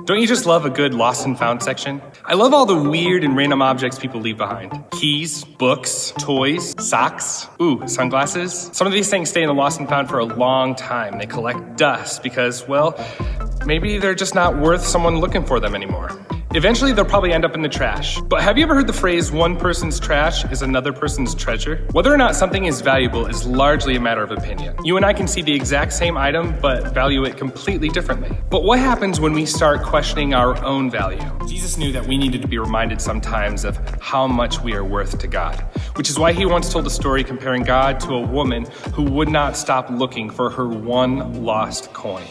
Don't you just love a good lost and found section? I love all the weird and random objects people leave behind. Keys, books, toys, socks, sunglasses. Some of these things stay in the lost and found for a long time. They collect dust because, well, maybe they're just not worth someone looking for them anymore. Eventually, they'll probably end up in the trash. But have you ever heard the phrase, one person's trash is another person's treasure? Whether or not something is valuable is largely a matter of opinion. You and I can see the exact same item, but value it completely differently. But what happens when we start questioning our own value? Jesus knew that we needed to be reminded sometimes of how much we are worth to God, which is why he once told a story comparing God to a woman who would not stop looking for her one lost coin.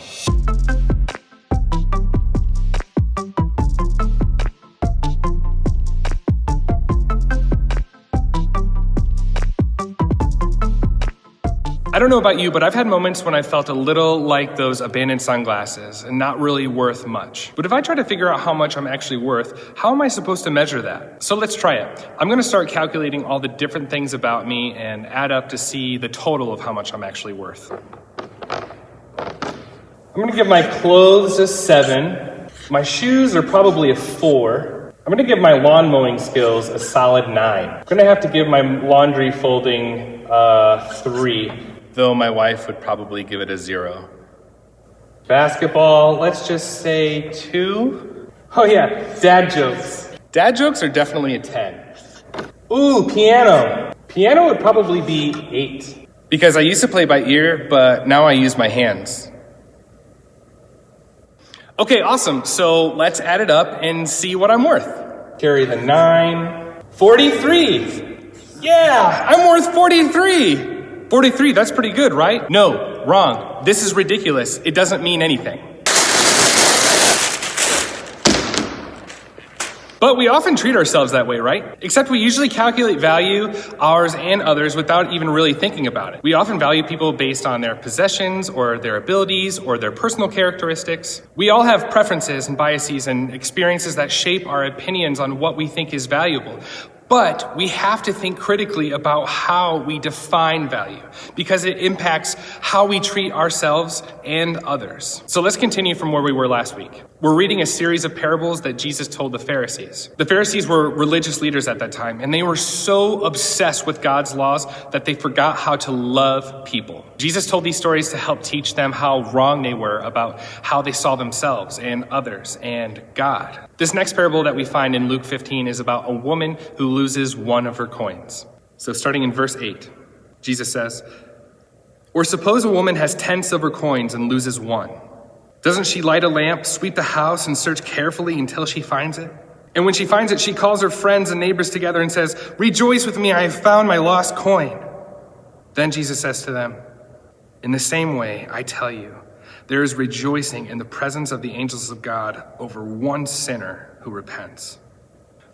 I don't know about you, but I've had moments when I felt a little like those abandoned sunglasses and not really worth much. But if I try to figure out how much I'm actually worth, how am I supposed to measure that? So let's try it. I'm going to start calculating all the different things about me and add up to see the total of how much I'm actually worth. I'm going to give my clothes a 7. My shoes are probably a 4. I'm going to give my lawn mowing skills a solid 9. I'm going to have to give my laundry folding 3. Though my wife would probably give it a 0. Basketball, let's just say 2. Oh yeah, dad jokes. Dad jokes are definitely a 10. Piano. Piano would probably be 8. Because I used to play by ear, but now I use my hands. Okay, awesome. So let's add it up and see what I'm worth. Carry the 9. 43. Yeah, I'm worth 43. 43, that's pretty good, right? No, wrong. This is ridiculous. It doesn't mean anything. But we often treat ourselves that way, right? Except we usually calculate value, ours and others, without even really thinking about it. We often value people based on their possessions or their abilities or their personal characteristics. We all have preferences and biases and experiences that shape our opinions on what we think is valuable. But we have to think critically about how we define value because it impacts how we treat ourselves and others. So let's continue from where we were last week. We're reading a series of parables that Jesus told the Pharisees. The Pharisees were religious leaders at that time, and they were so obsessed with God's laws that they forgot how to love people. Jesus told these stories to help teach them how wrong they were about how they saw themselves and others and God. This next parable that we find in Luke 15 is about a woman who loses one of her coins. So starting in verse 8, Jesus says, "Or suppose a woman has 10 silver coins and loses one. Doesn't she light a lamp, sweep the house, and search carefully until she finds it? And when she finds it, she calls her friends and neighbors together and says, 'Rejoice with me, I have found my lost coin.' Then Jesus says to them, 'In the same way, I tell you, there is rejoicing in the presence of the angels of God over one sinner who repents.'"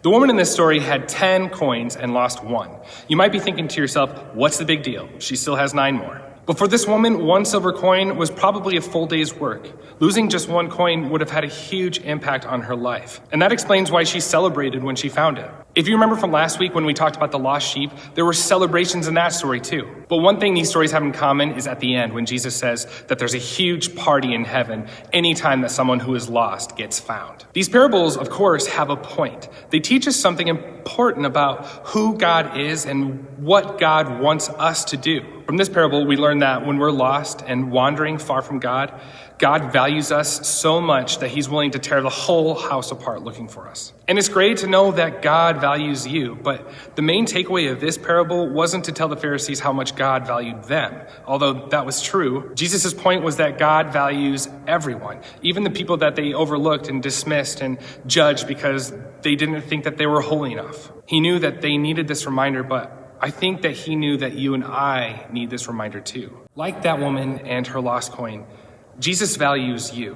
The woman in this story had 10 coins and lost one. You might be thinking to yourself, what's the big deal? She still has 9 more. But for this woman, one silver coin was probably a full day's work. Losing just one coin would have had a huge impact on her life. And that explains why she celebrated when she found it. If you remember from last week when we talked about the lost sheep, there were celebrations in that story too. But one thing these stories have in common is at the end when Jesus says that there's a huge party in heaven anytime that someone who is lost gets found. These parables, of course, have a point. They teach us something important about who God is and what God wants us to do. From this parable, we learn that when we're lost and wandering far from God, God values us so much that he's willing to tear the whole house apart looking for us. And it's great to know that God values you, but the main takeaway of this parable wasn't to tell the Pharisees how much God valued them, although that was true. Jesus' point was that God values everyone, even the people that they overlooked and dismissed and judged because they didn't think that they were holy enough. He knew that they needed this reminder, but I think that he knew that you and I need this reminder too. Like that woman and her lost coin, Jesus values you,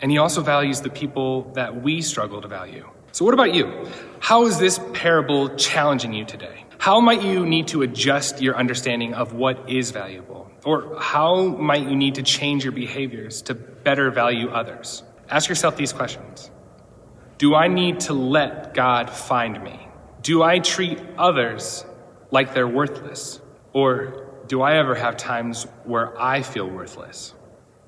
and he also values the people that we struggle to value. So what about you? How is this parable challenging you today? How might you need to adjust your understanding of what is valuable? Or how might you need to change your behaviors to better value others? Ask yourself these questions. Do I need to let God find me? Do I treat others like they're worthless? Or do I ever have times where I feel worthless?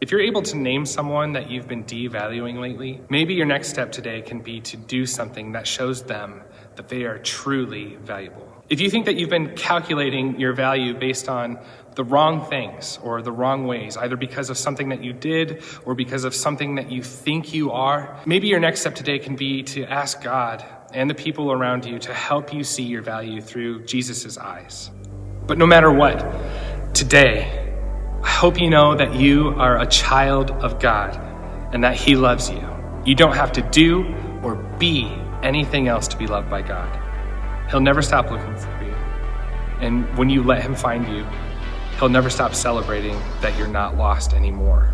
If you're able to name someone that you've been devaluing lately, maybe your next step today can be to do something that shows them that they are truly valuable. If you think that you've been calculating your value based on the wrong things or the wrong ways, either because of something that you did or because of something that you think you are, maybe your next step today can be to ask God and the people around you to help you see your value through Jesus' eyes. But no matter what, today, I hope you know that you are a child of God and that He loves you. You don't have to do or be anything else to be loved by God. He'll never stop looking for you. And when you let Him find you, He'll never stop celebrating that you're not lost anymore.